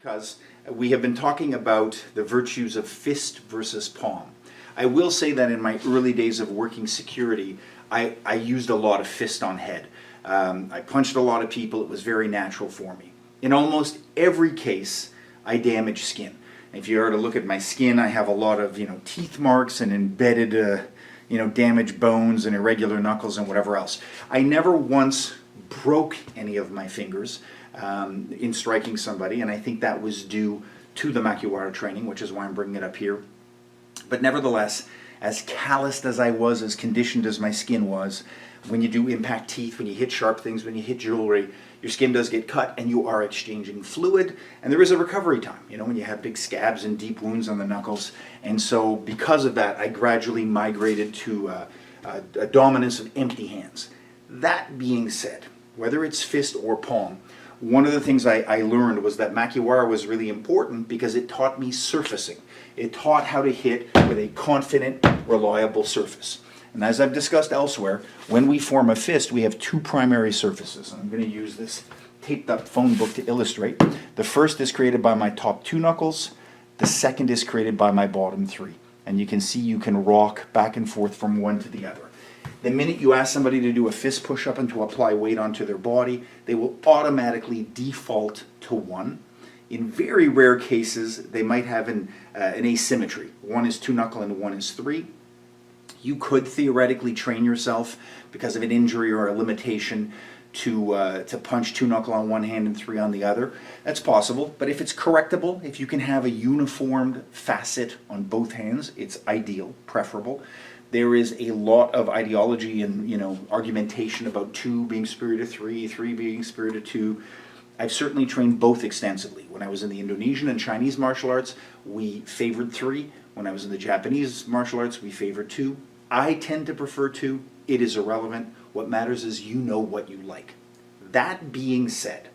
because we have been talking about the virtues of fist versus palm. I will say that in my early days of working security, I used a lot of fist on head. I punched a lot of people. It was very natural for me. In almost every case, I damaged skin. If you were to look at my skin, I have a lot of teeth marks and embedded damaged bones and irregular knuckles and whatever else. I never once broke any of my fingers in striking somebody, and I think that was due to the Makiwara training, which is why I'm bringing it up here. But nevertheless, as calloused as I was, as conditioned as my skin was, when you do impact teeth, when you hit sharp things, when you hit jewelry, your skin does get cut and you are exchanging fluid, and there is a recovery time, when you have big scabs and deep wounds on the knuckles. And so because of that, I gradually migrated to a dominance of empty hands. That being said, whether it's fist or palm, one of the things I learned was that Makiwara was really important because it taught me surfacing. It taught how to hit with a confident, reliable surface. And as I've discussed elsewhere, when we form a fist, we have two primary surfaces. And I'm going to use this taped up phone book to illustrate. The first is created by my top two knuckles. The second is created by my bottom three. And you can see you can rock back and forth from one to the other. The minute you ask somebody to do a fist push-up and to apply weight onto their body, they will automatically default to one. In very rare cases, they might have an asymmetry. One is two knuckle and one is three. You could theoretically train yourself because of an injury or a limitation to punch two knuckle on one hand and three on the other. That's possible, but if it's correctable, if you can have a uniformed facet on both hands, it's ideal, preferable. There is a lot of ideology and argumentation about two being superior to three, three being superior to two. I've certainly trained both extensively. When I was in the Indonesian and Chinese martial arts, we favored three. When I was in the Japanese martial arts, we favored two. I tend to prefer two. It is irrelevant. What matters is you know what you like. That being said,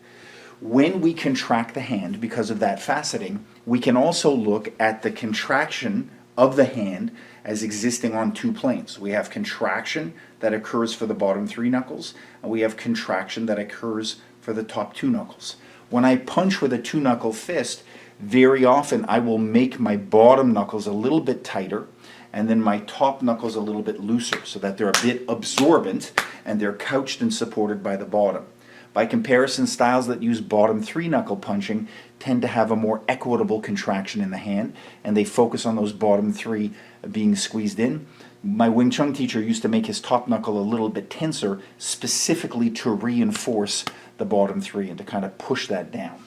when we contract the hand because of that faceting, we can also look at the contraction of the hand as existing on two planes. We have contraction that occurs for the bottom three knuckles, and we have contraction that occurs for the top two knuckles. When I punch with a two-knuckle fist, very often I will make my bottom knuckles a little bit tighter and then my top knuckles a little bit looser so that they're a bit absorbent and they're couched and supported by the bottom. By comparison, styles that use bottom three knuckle punching tend to have a more equitable contraction in the hand, and they focus on those bottom three being squeezed in. My Wing Chun teacher used to make his top knuckle a little bit tenser, specifically to reinforce the bottom three and to kind of push that down.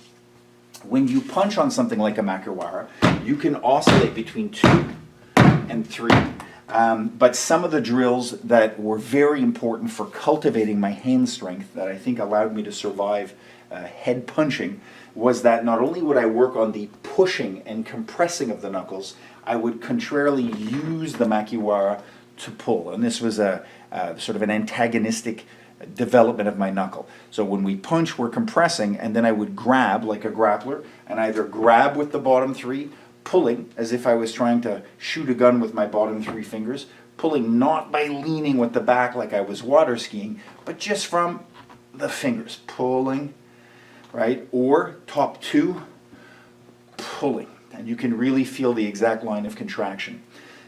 When you punch on something like a Makiwara, you can oscillate between 2 and 3. But some of the drills that were very important for cultivating my hand strength that I think allowed me to survive head punching was that not only would I work on the pushing and compressing of the knuckles, I would contrarily use the Makiwara to pull. And this was a sort of an antagonistic development of my knuckle. So when we punch, we're compressing, and then I would grab like a grappler, and either grab with the bottom three, pulling as if I was trying to shoot a gun with my bottom three fingers, pulling not by leaning with the back like I was water skiing, but just from the fingers, pulling, right? Or top two, pulling. And you can really feel the exact line of contraction.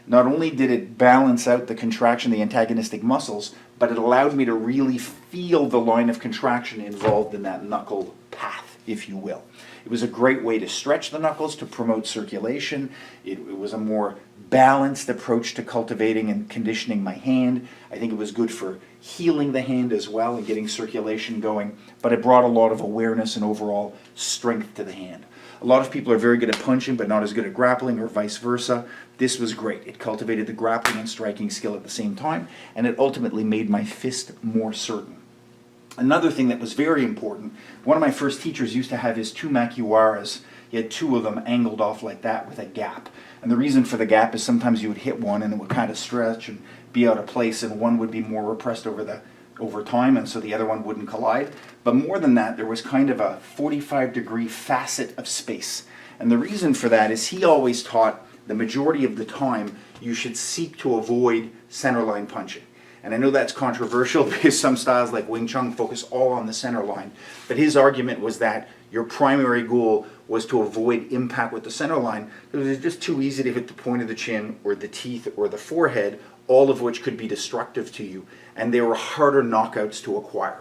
Not only did it balance out the contraction, the antagonistic muscles, but it allowed me to really feel the line of contraction involved in that knuckle path, if you will. It was a great way to stretch the knuckles, to promote circulation. It was a more balanced approach to cultivating and conditioning my hand. I think it was good for healing the hand as well and getting circulation going, but it brought a lot of awareness and overall strength to the hand. A lot of people are very good at punching but not as good at grappling, or vice versa. This was great. It cultivated the grappling and striking skill at the same time, and it ultimately made my fist more certain. Another thing that was very important, one of my first teachers used to have his two Makiwaras. He had two of them angled off like that with a gap. And the reason for the gap is sometimes you would hit one and it would kind of stretch and be out of place, and one would be more repressed over time, and so the other one wouldn't collide. But more than that, there was kind of a 45-degree facet of space. And the reason for that is he always taught the majority of the time you should seek to avoid centerline punching. And I know that's controversial because some styles like Wing Chun focus all on the center line. But his argument was that your primary goal was to avoid impact with the center line because it's just too easy to hit the point of the chin or the teeth or the forehead, all of which could be destructive to you. And they were harder knockouts to acquire.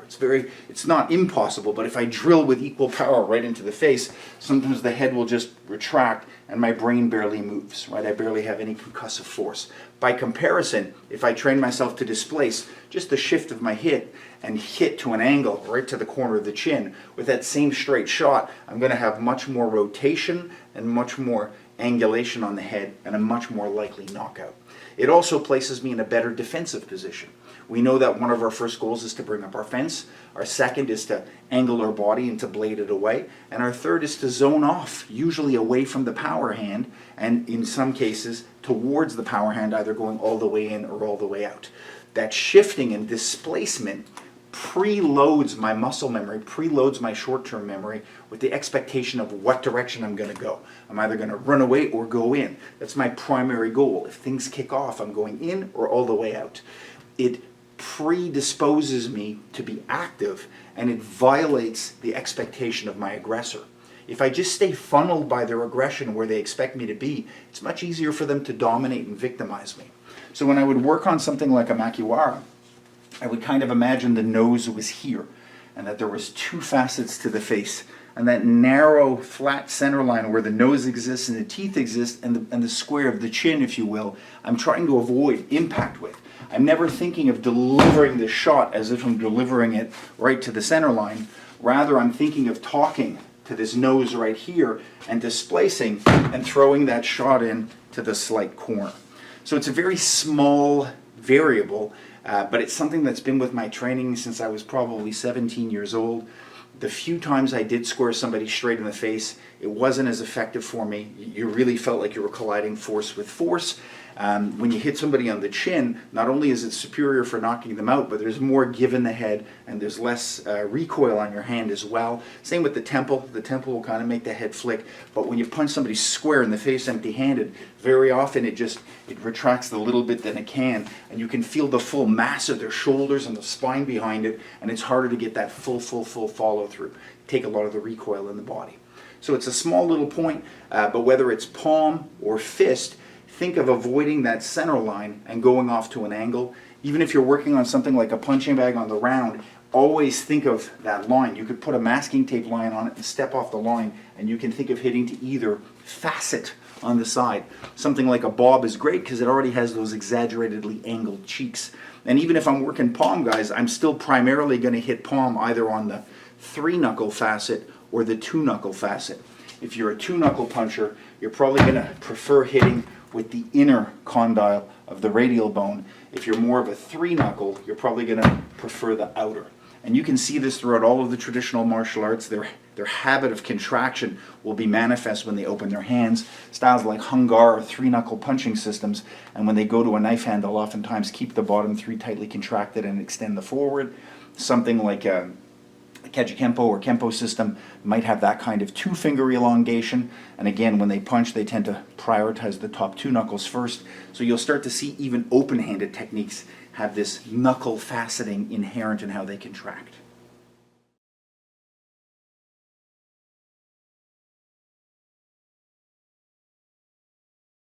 It's not impossible, but if I drill with equal power right into the face, sometimes the head will just retract and my brain barely moves, right? I barely have any concussive force. By comparison, if I train myself to displace just the shift of my hit and hit to an angle right to the corner of the chin, with that same straight shot, I'm going to have much more rotation and much more angulation on the head and a much more likely knockout. It also places me in a better defensive position. We know that one of our first goals is to bring up our fence. Our second is to angle our body and to blade it away. And our third is to zone off, usually away from the power hand, and in some cases towards the power hand, either going all the way in or all the way out. That shifting and displacement preloads my muscle memory, preloads my short-term memory with the expectation of what direction I'm going to go. I'm either going to run away or go in. That's my primary goal. If things kick off, I'm going in or all the way out. It predisposes me to be active, and it violates the expectation of my aggressor. If I just stay funneled by their aggression where they expect me to be, it's much easier for them to dominate and victimize me. So when I would work on something like a Makiwara, I would kind of imagine the nose was here, and that there was two facets to the face, and that narrow, flat center line where the nose exists and the teeth exist, and the square of the chin, if you will, I'm trying to avoid impact with. I'm never thinking of delivering the shot as if I'm delivering it right to the center line. Rather, I'm thinking of talking to this nose right here and displacing and throwing that shot in to the slight corner. So it's a very small variable, but it's something that's been with my training since I was probably 17 years old. The few times I did square somebody straight in the face, it wasn't as effective for me. You really felt like you were colliding force with force. When you hit somebody on the chin, not only is it superior for knocking them out, but there's more give in the head and there's less recoil on your hand as well. Same with the temple. The temple will kind of make the head flick, but when you punch somebody square in the face empty-handed, very often it retracts the little bit than it can, and you can feel the full mass of their shoulders and the spine behind it, and it's harder to get that full follow through. Take a lot of the recoil in the body. So it's a small little point, but whether it's palm or fist, think of avoiding that center line and going off to an angle. Even if you're working on something like a punching bag on the round, always think of that line. You could put a masking tape line on it and step off the line, and you can think of hitting to either facet on the side. Something like a bob is great because it already has those exaggeratedly angled cheeks. And even if I'm working palm, guys, I'm still primarily going to hit palm either on the 3-knuckle facet or the 2-knuckle facet. If you're a 2-knuckle puncher, you're probably going to prefer hitting with the inner condyle of the radial bone. If you're more of a 3-knuckle, you're probably going to prefer the outer. And you can see this throughout all of the traditional martial arts. Their habit of contraction will be manifest when they open their hands. Styles like Hungar are 3-knuckle punching systems, and when they go to a knife hand, they'll oftentimes keep the bottom 3 tightly contracted and extend the forward. Something like a Keji Kempo or Kempo system might have that kind of 2-finger elongation, and again, when they punch, they tend to prioritize the top 2 knuckles first. So you'll start to see even open-handed techniques have this knuckle faceting inherent in how they contract.